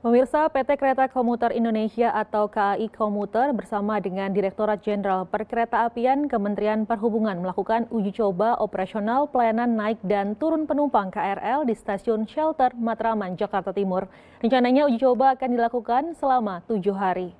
Pemirsa, PT Kereta Komuter Indonesia atau KAI Komuter bersama dengan Direktorat Jenderal Perkeretaapian Kementerian Perhubungan melakukan uji coba operasional pelayanan naik dan turun penumpang KRL di Stasiun Shelter Matraman, Jakarta Timur. Rencananya uji coba akan dilakukan selama 7 hari.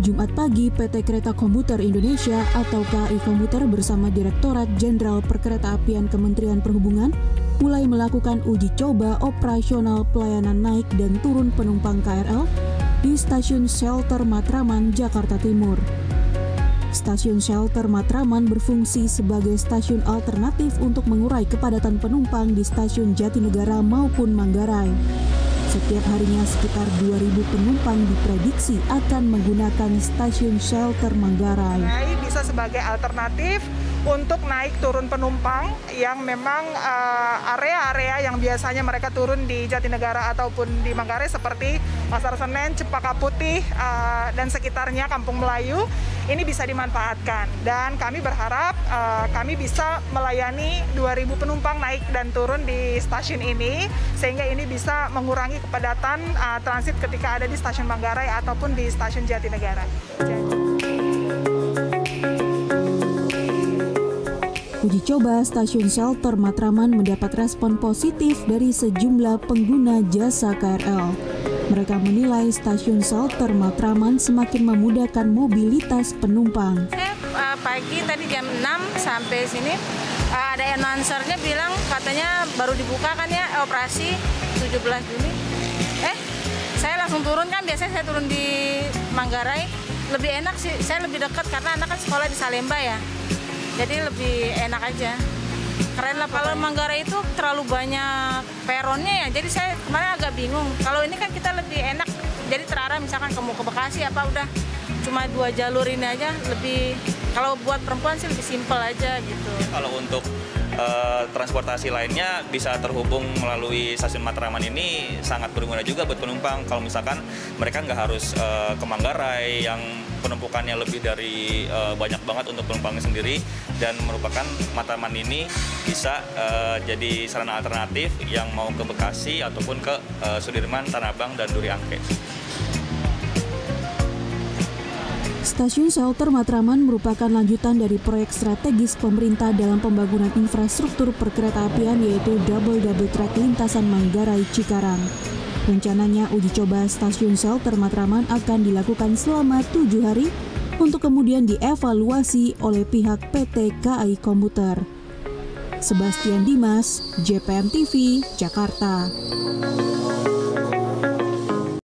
Jumat pagi, PT Kereta Komuter Indonesia atau KAI Komuter bersama Direktorat Jenderal Perkeretaapian Kementerian Perhubungan mulai melakukan uji coba operasional pelayanan naik dan turun penumpang KRL di Stasiun Shelter Matraman, Jakarta Timur. Stasiun Shelter Matraman berfungsi sebagai stasiun alternatif untuk mengurai kepadatan penumpang di stasiun Jatinegara maupun Manggarai. Setiap harinya sekitar 2.000 penumpang diprediksi akan menggunakan stasiun Shelter Manggarai. Bisa sebagai alternatif untuk naik turun penumpang yang memang area-area yang biasanya mereka turun di Jatinegara ataupun di Manggarai seperti Pasar Senen, Cempaka Putih, dan sekitarnya Kampung Melayu, ini bisa dimanfaatkan. Dan kami berharap kami bisa melayani 2.000 penumpang naik dan turun di stasiun ini, sehingga ini bisa mengurangi kepadatan transit ketika ada di stasiun Manggarai ataupun di stasiun Jatinegara. Uji coba Stasiun Shelter Matraman mendapat respon positif dari sejumlah pengguna jasa KRL. Mereka menilai Stasiun Shelter Matraman semakin memudahkan mobilitas penumpang. Pagi tadi jam 6 sampai sini ada announcernya bilang katanya baru dibuka kan ya operasi 17 Juni. Saya langsung turun kan, biasanya saya turun di Manggarai. Lebih enak sih, saya lebih dekat karena anak kan sekolah di Salemba ya. Jadi lebih enak aja. Keren lah, kalau Manggarai itu terlalu banyak peronnya ya. Jadi saya kemarin agak bingung. Kalau ini kan kita lebih enak. Jadi terarah misalkan kamu ke Bekasi apa udah cuma 2 jalur ini aja. Lebih, kalau buat perempuan sih lebih simpel aja gitu. Kalau untuk transportasi lainnya bisa terhubung melalui stasiun Matraman ini sangat berguna juga buat penumpang. Kalau misalkan mereka nggak harus ke Manggarai yang penumpukannya lebih dari banyak banget untuk penumpangnya sendiri, dan merupakan Matraman ini bisa jadi sarana alternatif yang mau ke Bekasi ataupun ke Sudirman, Tanah Abang, dan Duri Angke. Stasiun Shelter Matraman merupakan lanjutan dari proyek strategis pemerintah dalam pembangunan infrastruktur perkeretaapian yaitu double track lintasan Manggarai Cikarang. Rencananya uji coba Stasiun Shelter Matraman akan dilakukan selama 7 hari untuk kemudian dievaluasi oleh pihak PT KAI Komuter. Sebastian Dimas, JPM TV, Jakarta.